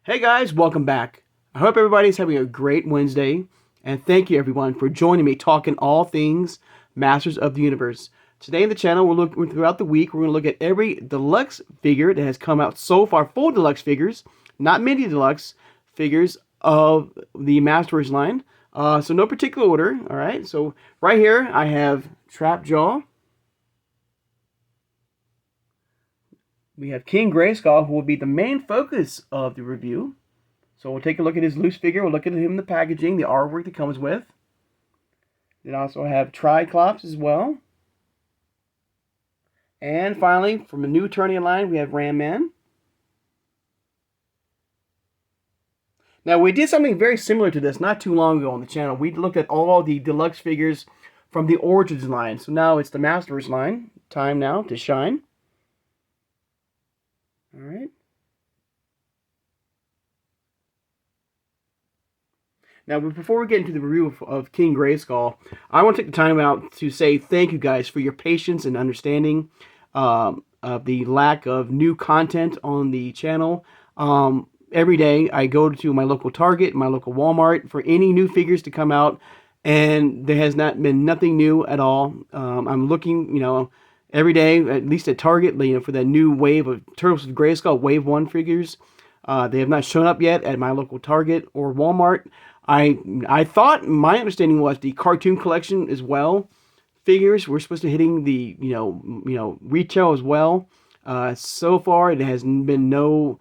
Hey guys, welcome back. I hope everybody's having a great Wednesday, and thank you everyone for joining me talking all things Masters of the Universe. Today in the channel, throughout the week, we're going to look at every deluxe figure that has come out so far, full deluxe figures, not mini deluxe figures of the MasterVerse line. So no particular order, all right? So right here, I have Trapjaw. We have King Grayskull, who will be the main focus of the review. So we'll take a look at his loose figure. We'll look at him in the packaging, the artwork that comes with. Then also have Triclops as well. And finally, from a new Eternia line, we have Ram Man. Now, we did something very similar to this not too long ago on the channel. We looked at all the deluxe figures from the Origins line. So now it's the Masters line. Time now to shine. All right. Now, before we get into the review of King Grayskull, I want to take the time out to say thank you guys for your patience and understanding of the lack of new content on the channel. Every day, I go to my local Target, my local Walmart, for any new figures to come out, and there has not been nothing new at all. I'm looking, every day, at least at Target, for that new wave of Turtles of Grayskull Wave 1 figures. They have not shown up yet at my local Target or Walmart. I thought, my understanding was the cartoon collection as well. Figures were supposed to hitting the retail as well. So far, it has been no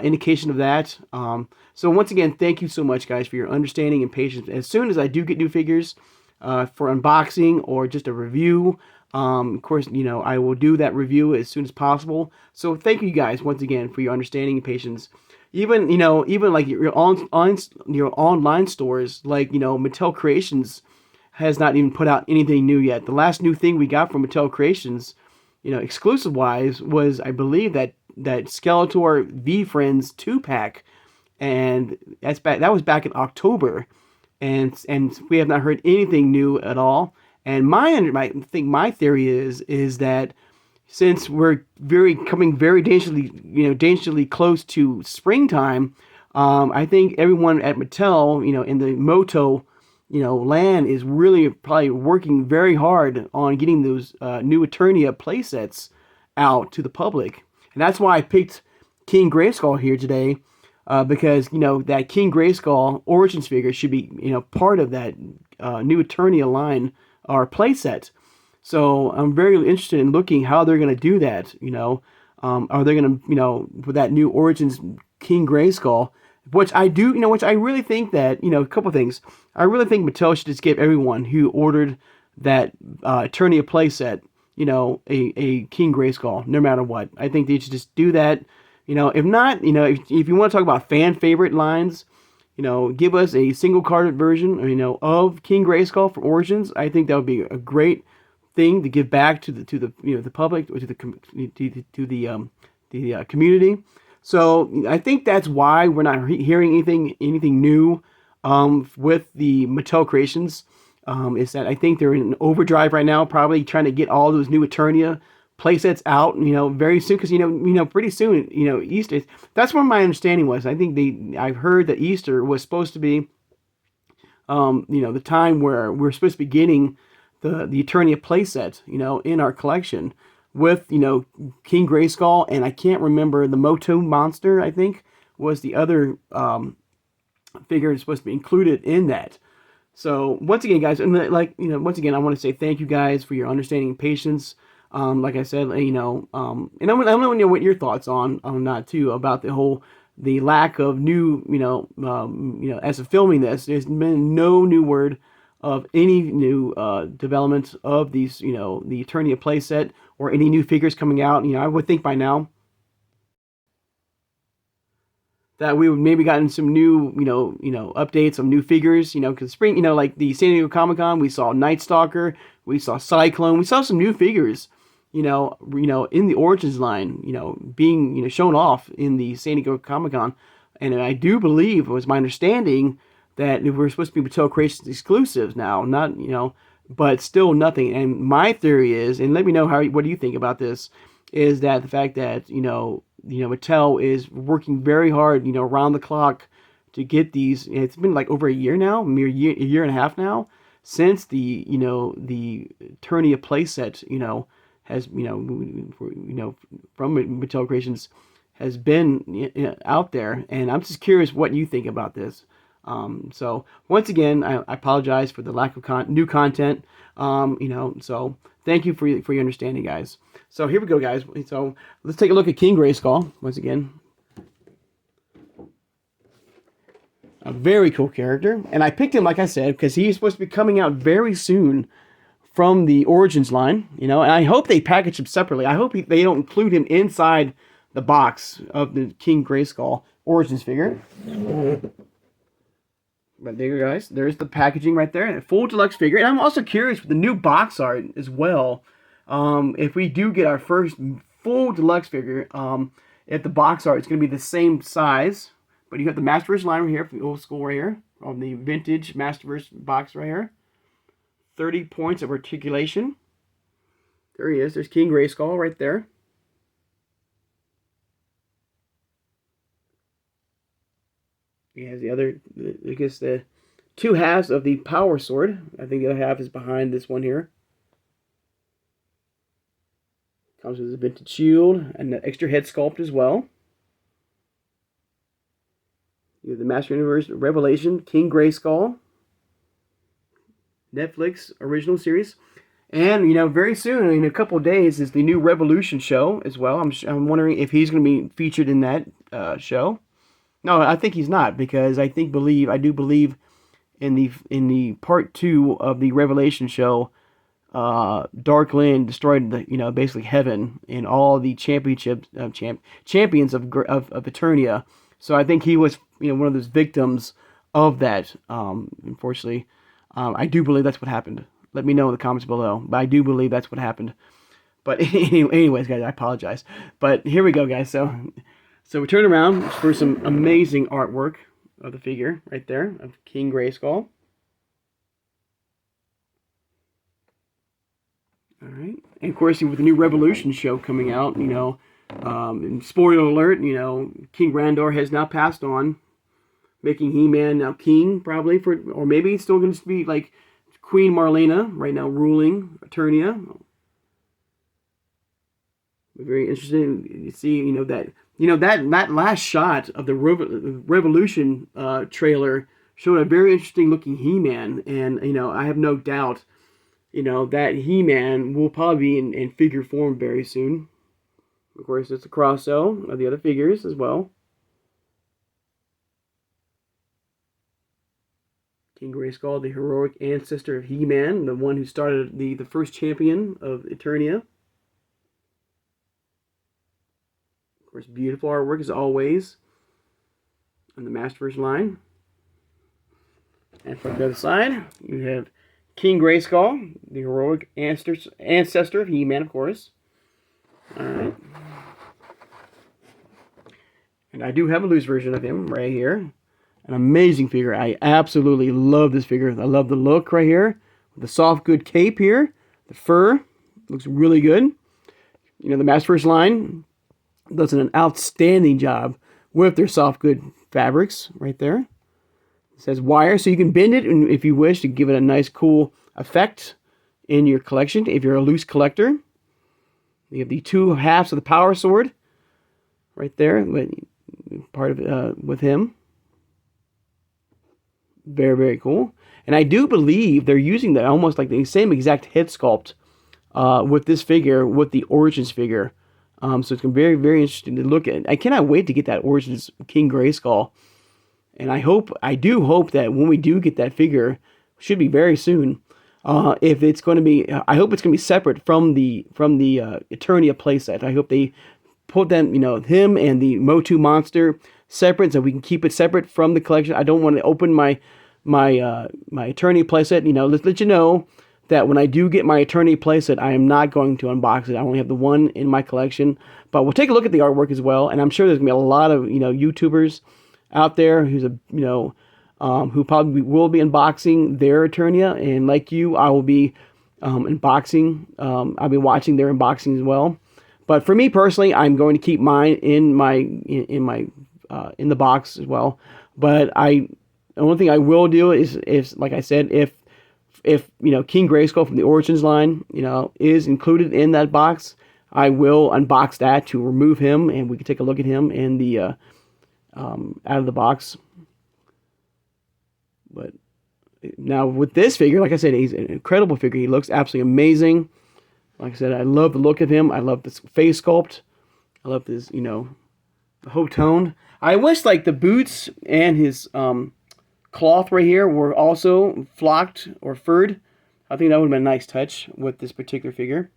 indication of that. So once again, thank you so much, guys, for your understanding and patience. As soon as I do get new figures for unboxing or just a review, of course, I will do that review as soon as possible. So thank you guys once again for your understanding and patience. Even like your online stores, like Mattel Creations has not even put out anything new yet. The last new thing we got from Mattel Creations, exclusive wise, was I believe that Skeletor V Friends 2-pack, and that was back in October, and we have not heard anything new at all. And my theory is that since we're coming very dangerously close to springtime, I think everyone at Mattel, in the Moto, land is really probably working very hard on getting those new Eternia playsets out to the public. And that's why I picked King Grayskull here today, because that King Grayskull Origins figure should be part of that new Eternia line or playset. So I'm very interested in looking how they're going to do that. Are they going to, with that new Origins King Grayskull, which I do, which I really think that, a couple of things. I really think Mattel should just give everyone who ordered that Eternia playset, a King Grayskull, no matter what. I think they should just do that. If not, if you want to talk about fan favorite lines, give us a single carded version, of King Grayskull for Origins. I think that would be a great thing to give back to the public, or to the community. So I think that's why we're not hearing anything new with the Mattel Creations. Is that I think they're in overdrive right now, probably trying to get all those new Eternia playsets out, very soon, because pretty soon, Easter. That's where my understanding was. I think I've heard that Easter was supposed to be, the time where we're supposed to be getting the Eternia playset, in our collection with, King Grayskull, and I can't remember, the Moto Monster, I think, was the other figure that's supposed to be included in that. So once again, guys, and once again, I want to say thank you guys for your understanding and patience. Like I said, and I want to know what your thoughts on that too, about the lack of new, as of filming this, there's been no new word of any new developments of these, the Eternia playset or any new figures coming out. I would think by now that we would maybe gotten some new, updates, some new figures, because spring, like the San Diego Comic-Con, we saw Night Stalker, we saw Cyclone, we saw some new figures, in the Origins line, being, shown off in the San Diego Comic-Con. And I do believe, it was my understanding, that we're supposed to be Mattel Creations exclusives now, not, but still nothing. And my theory is, and let me know what do you think about this, is that the fact that, Mattel is working very hard, around the clock to get these. It's been like over a year now, a year and a half now, since the Eternia playset, has, from Mattel Creations has been out there, and I'm just curious what you think about this. So once again, I apologize for the lack of new content. So thank you for your understanding, guys. So here we go, guys. So let's take a look at King Grayskull once again. A very cool character, and I picked him, like I said, because he's supposed to be coming out very soon from the Origins line. And I hope they package him separately. I hope they don't include him inside the box of the King Grayskull Origins figure. But there you go, guys. There's the packaging right there. A full deluxe figure. And I'm also curious with the new box art as well. If we do get our first full deluxe figure, if the box art is going to be the same size. But you have the MasterVerse line right here from the old school right here. On the vintage MasterVerse box right here. 30 points of articulation. There he is. There's King Grayskull right there. He has the other, I guess, the two halves of the power sword. I think the other half is behind this one here. Comes with a vintage shield and the extra head sculpt as well. You have the Master Universe Revelation King Grayskull Netflix original series. And, very soon, in a couple of days, is the new Revolution show as well. I'm wondering if he's going to be featured in that show. No, I think he's not, because I do believe in the part 2 of the Revelation show, Dark Lynn destroyed basically heaven and all the champions of Eternia. So I think he was one of those victims of that. Unfortunately, I do believe that's what happened. Let me know in the comments below. But I do believe that's what happened. But anyways, guys, I apologize. But here we go, guys. So we turn around for some amazing artwork of the figure right there of King Grayskull. All right, and of course with the new Revolution show coming out, and spoiler alert, King Randor has now passed on, making He-Man now king probably or maybe he's still going to be like Queen Marlena right now ruling Eternia. Very interesting to see, that last shot of the Revolution trailer showed a very interesting looking He-Man, and I have no doubt, that He-Man will probably be in figure form very soon. Of course, it's a cross-sew of the other figures as well. King Grayskull, the heroic ancestor of He-Man, the one who started the first champion of Eternia. Of course, beautiful artwork as always on the MasterVerse line. And from the other side, you have King Grayskull, the heroic ancestor of He-Man, of course. Alright. And I do have a loose version of him right here. An amazing figure. I absolutely love this figure. I love the look right here. The soft good cape here. The fur looks really good. The MasterVerse line does an outstanding job with their soft good fabrics right there. It says wire, so you can bend it if you wish to give it a nice cool effect in your collection if you're a loose collector. You have the two halves of the power sword right there, part of with him. Very, very cool. And I do believe they're using that almost like the same exact head sculpt with this figure, with the Origins figure. So it's going to be very, very interesting to look at. I cannot wait to get that Origins King Grayskull. And I do hope that when we do get that figure, should be very soon. If it's going to be, I hope it's going to be separate from the Eternia playset. I hope they put them, him and the Motu monster separate, so we can keep it separate from the collection. I don't want to open my Eternia playset. Let you know that when I do get my Eternia playset, I am not going to unbox it. I only have the one in my collection. But we'll take a look at the artwork as well, and I'm sure there's gonna be a lot of YouTubers out there who probably will be unboxing their Eternia, and like you, I will be unboxing. I'll be watching their unboxing as well. But for me personally, I'm going to keep mine in my in the box as well. But the only thing I will do is like I said, if King Grayskull from the Origins line is included in that box, I will unbox that to remove him, and we can take a look at him in the out of the box. But now with this figure, like I said, he's an incredible figure. He looks absolutely amazing. Like I said, I love the look of him. I love this face sculpt. I love this, the whole tone. I wish like the boots and his cloth right here were also flocked or furred. I think that would have been a nice touch with this particular figure.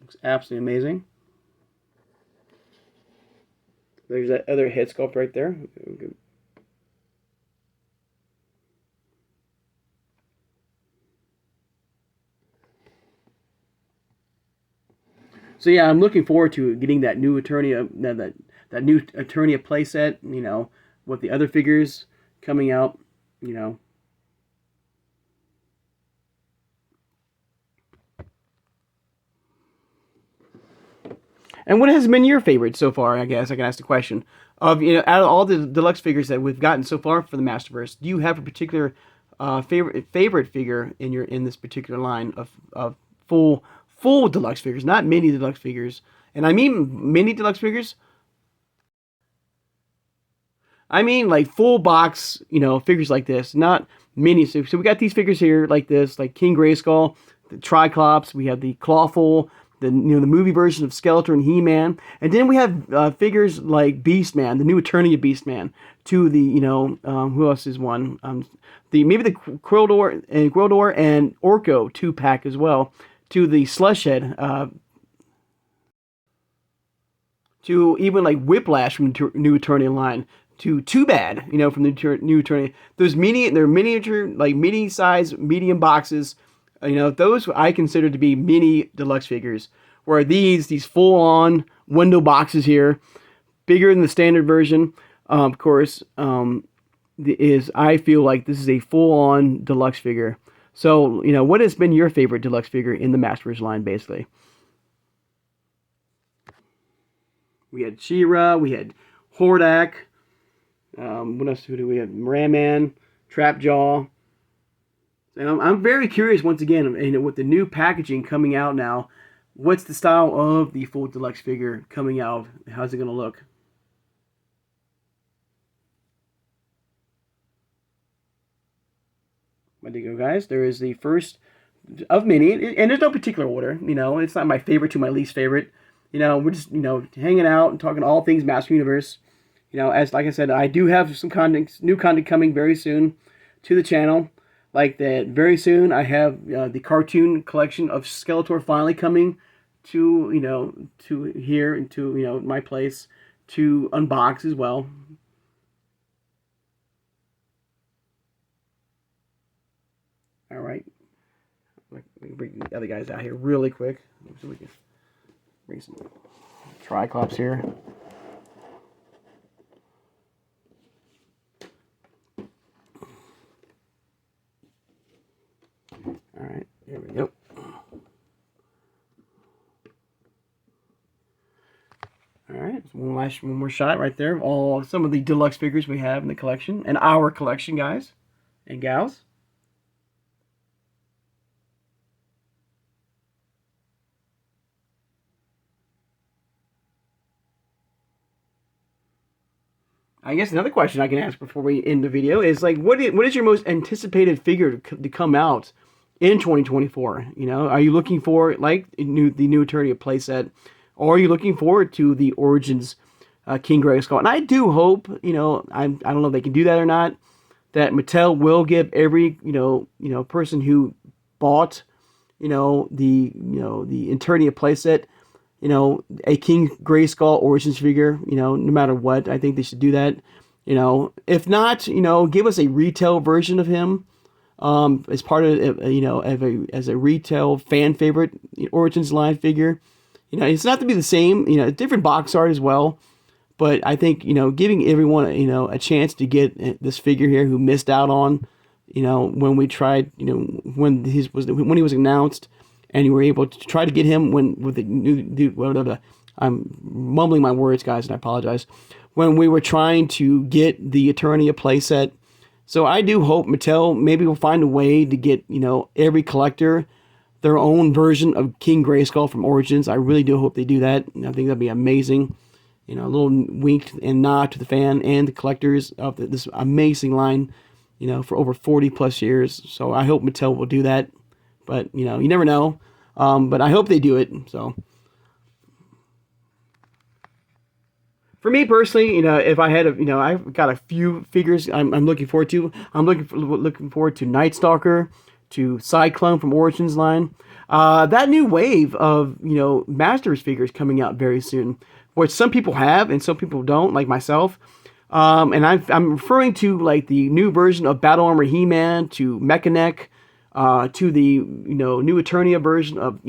Looks absolutely amazing. There's that other head sculpt right there. So yeah, I'm looking forward to getting that new Eternia, that new Eternia playset. With the other figures coming out. And what has been your favorite so far? I guess I can ask the question of out of all the deluxe figures that we've gotten so far for the MasterVerse, do you have a particular favorite figure in this particular line of full deluxe figures, not mini deluxe figures? And I mean mini deluxe figures. I mean like full box, figures like this, not mini. So we got these figures here like this, like King Grayskull, the Triclops. We have the Clawful, the movie version of Skeletor and He-Man, and then we have figures like Beastman, the new Eternia Beastman. To the who else is one? Maybe the Gwildor and Orko 2-pack as well. To the Slushhead. To even like Whiplash from the new Eternia line. To Too Bad, from the new Eternia. They're miniature, like mini size, medium boxes. Those I consider to be mini deluxe figures. Where these full-on window boxes here, bigger than the standard version, of course, I feel like this is a full-on deluxe figure. So, what has been your favorite deluxe figure in the MasterVerse line, basically? We had She-Ra, we had Hordak. What else do we have? Ram-Man, Trapjaw. And I'm very curious, once again, with the new packaging coming out now, what's the style of the full deluxe figure coming out? How's it going to look? There you go, guys. There is the first of many, and there's no particular order. It's not my favorite to my least favorite. We're just hanging out and talking all things Master Universe. As like I said, I do have some new content coming very soon to the channel. Like that, very soon I have the cartoon collection of Skeletor finally coming to to here and to my place to unbox as well. All right, let me bring the other guys out here really quick so we can bring some Triclops here. All right, there we go. All right, one more shot right there of some of the deluxe figures we have in the collection, and our collection, guys and gals. I guess another question I can ask before we end the video is like, what is your most anticipated figure to come out in 2024? Are you looking for like the new Eternia playset, or are you looking forward to the Origins King Grayskull? And I do hope, I don't know if they can do that or not, that Mattel will give every person who bought the Eternia playset a King Grayskull Origins figure, no matter what. I think they should do that. If not, give us a retail version of him, as part of, as a retail fan favorite Origins line figure. It's not to be the same, different box art as well. But I think, giving everyone, a chance to get this figure here who missed out on, when we tried, when he was announced, and we were able to try to get him when with the new. I'm mumbling my words, guys, and I apologize. When we were trying to get the Eternia playset. So I do hope Mattel maybe will find a way to get, every collector their own version of King Grayskull from Origins. I really do hope they do that. I think that'd be amazing. A little wink and nod to the fan and the collectors of this amazing line, for over 40 plus years. So I hope Mattel will do that. But, you never know. But I hope they do it. So for me personally, if I had I've got a few figures I'm looking forward to. I'm looking forward to Night Stalker, to Cyclone from Origins line. That new wave of, MasterVerse figures coming out very soon, which some people have and some people don't, like myself. And I'm referring to like the new version of Battle Armor He-Man, to Mechanic, to the, new Eternia version of,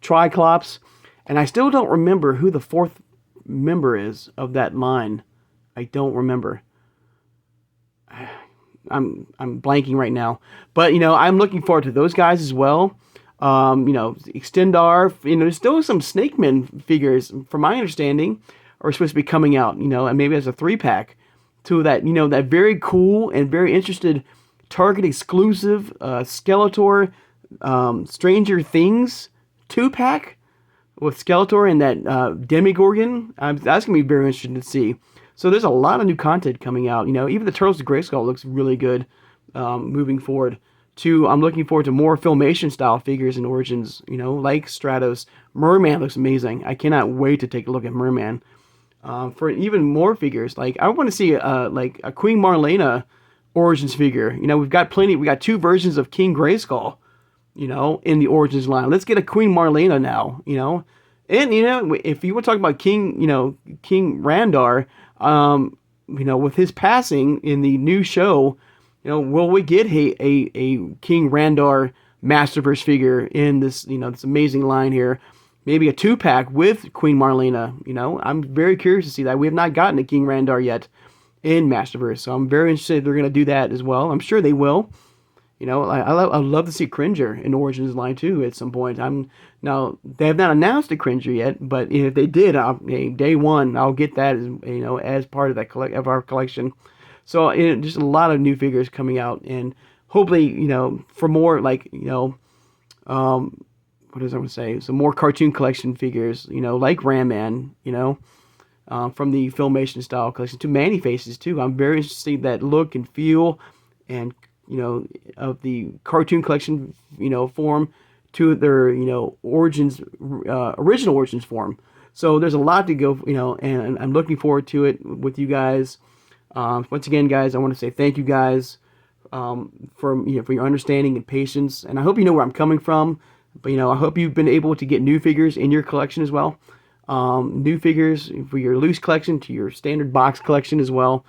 Triclops. And I still don't remember who the fourth member is of that line. I don't remember. I'm blanking right now, but I'm looking forward to those guys as well. Extendar. There's still some Snakeman figures, from my understanding, are supposed to be coming out. And maybe as a 3-pack to that. That very cool and very interested Target exclusive Skeletor, Stranger Things 2-pack. With Skeletor and that Demogorgon. That's going to be very interesting to see. So there's a lot of new content coming out. Even the Turtles of Grayskull looks really good moving forward. I'm looking forward to more Filmation style figures in Origins, like Stratos. Merman looks amazing. I cannot wait to take a look at Merman. For even more figures, like I want to see like a Queen Marlena Origins figure. We got 2 versions of King Grayskull. In the Origins line. Let's get a Queen Marlena now, And, if you want to talk about King Randar, with his passing in the new show, will we get a King Randar MasterVerse figure in this, this amazing line here? Maybe a 2-pack with Queen Marlena, I'm very curious to see that. We have not gotten a King Randar yet in MasterVerse, so I'm very interested if they're going to do that as well. I'm sure they will. I'd love to see Cringer in Origins line too at some point. Now they have not announced a Cringer yet, but if they did, day one I'll get that as part of that of our collection. So just a lot of new figures coming out, and hopefully for more like what does I want to say? Some more cartoon collection figures, like Ram Man, from the Filmation style collection to Manny Faces too. I'm very interested to see that look and feel and of the cartoon collection, form to their, Origins, original Origins form. So there's a lot to go, and I'm looking forward to it with you guys. Once again, guys, I want to say thank you guys for your understanding and patience, and I hope you know where I'm coming from. But I hope you've been able to get new figures in your collection as well. New figures for your loose collection to your standard box collection as well.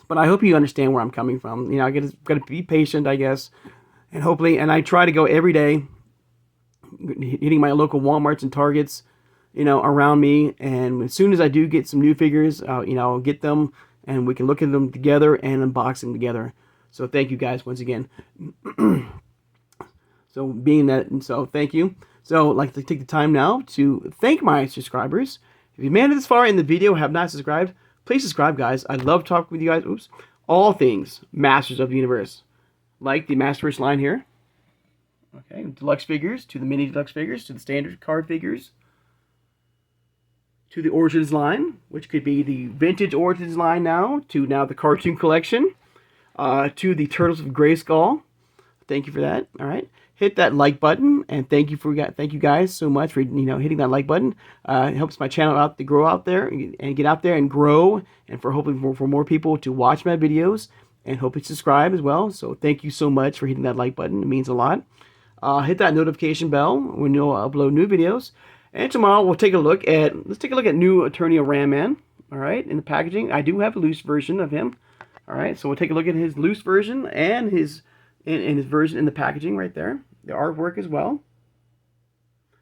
But I hope you understand where I'm coming from. I got to be patient, I guess, and hopefully, and I try to go every day, hitting my local Walmarts and Targets, around me. And as soon as I do get some new figures, I'll get them, and we can look at them together and unbox them together. So thank you guys once again. So thank you. So I'd like to take the time now to thank my subscribers. If you made it this far in the video and have not subscribed, please subscribe, guys. I love talking with you guys. All things Masters of the Universe. Like the MasterVerse line here. Okay, deluxe figures, to the mini deluxe figures, to the standard card figures. To the Origins line, which could be the vintage Origins line now, to now the cartoon collection. To the Turtles of Grayskull. Thank you for that. All right. Hit that like button, and thank you guys so much for hitting that like button. It helps my channel out to grow out there and get out there and grow, and for hopefully for more people to watch my videos and hopefully subscribe as well. So thank you so much for hitting that like button. It means a lot. Hit that notification bell when you'll upload new videos. And tomorrow let's take a look at new Eternia Ram Man. All right, in the packaging, I do have a loose version of him. All right, so we'll take a look at his loose version and his version in the packaging right there. The artwork as well.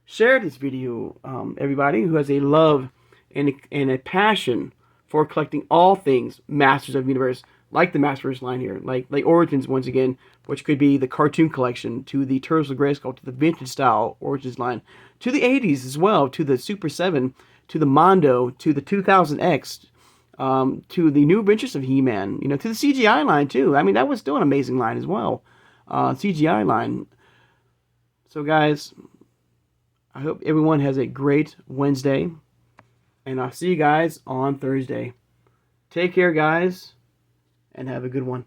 Share this video, everybody who has a love and a passion for collecting all things Masters of the Universe. like the MasterVerse line here, like Origins once again, which could be the cartoon collection, to the Turtles of Grayskull, to the vintage style Origins line, to the 80s as well, to the Super 7, to the Mondo, to the 2000X, to the New Adventures of He-Man, you know, to the CGI line too. I mean, that was still an amazing line as well, CGI line. So guys, I hope everyone has a great Wednesday, and I'll see you guys on Thursday. Take care, guys, and have a good one.